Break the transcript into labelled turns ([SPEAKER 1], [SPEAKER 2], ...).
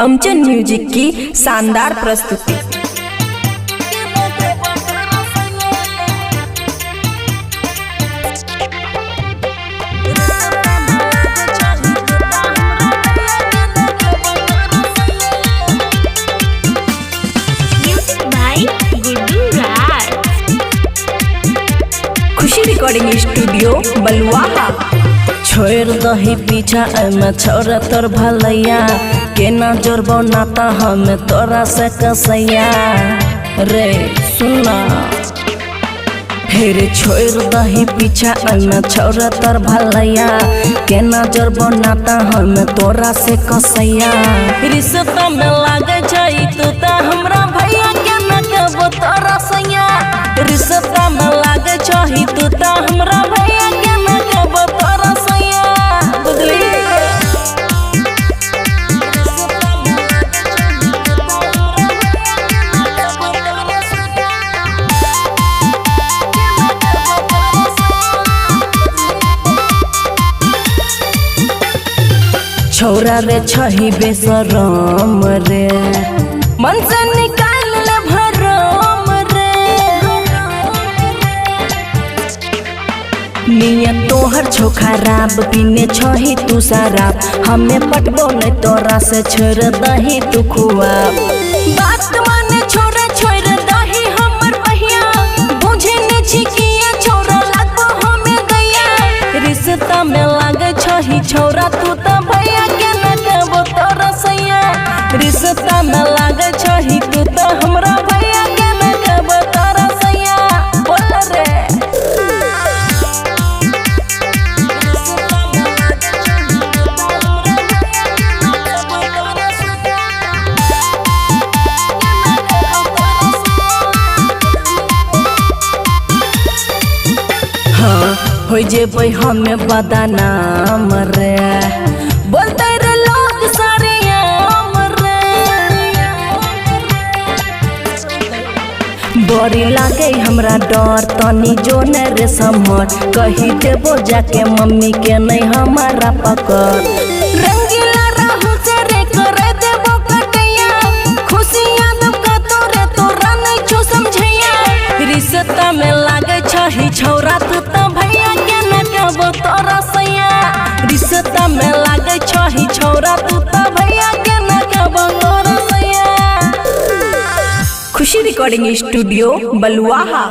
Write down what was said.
[SPEAKER 1] अमचन music की शानदार प्रस्तुति। खुशी रिकॉर्डिंग स्टूडियो बलुआहा।
[SPEAKER 2] छोड़ दही पीछा में छोरा तोर भलैया के ना जोड़बो नाता हम तोरा से कसैया रे सुना। फिर छोड़ दही पीछा में छोरा तोर भलैया के ना जोड़बो नाता हम तोरा से कसैया। रिश्ता में लागे जाई तू ता हमरा भैया के ना कहबो तोरा सैया। रिश्ता में लागे जाई तू ता हमरा भैया के ना कहबो तोरा सैया। बुझली छोरा रे छही बेसरम रे मन से निकाल ले भरम रे। नियत तोहर छो खराब पीने छही तू शराब हमें पटबो नहीं तोरा से छोड़ दही तू खुआ। बात माने छोरा छोड़ दही हमर बहिया बुझे ने छिकिया छोरा लागबो हमें गया। रिश्ता में लागे छही छोरा तू तो भैया के ना कहबो तोरा सैया। रिश्ता में लागे छही तू तो हमरा भैया के ना कहबो तोरा सैया। बोल रे हाँ हो जेबै हमें बदनाम रे बोलते रे लोग सारे आम रे। बड़ी लागे हमरा डर तनी जो ने रे समर कही देबो जाके मम्मी के नहीं हमारा पकड़। रंगीला राहु से रे करे देबो कटैया खुशी याद का तोरे तोरा नहीं छो समझैया। रिश्ता में लागे छही छोरा तू तो भैया के ना कहबो तोरा सैया। रिश्ता में लागे छही छोरा तू तो भैया के ना कहबो तोरा सैया।
[SPEAKER 1] खुशी रिकॉर्डिंग स्टूडियो बलुआहा।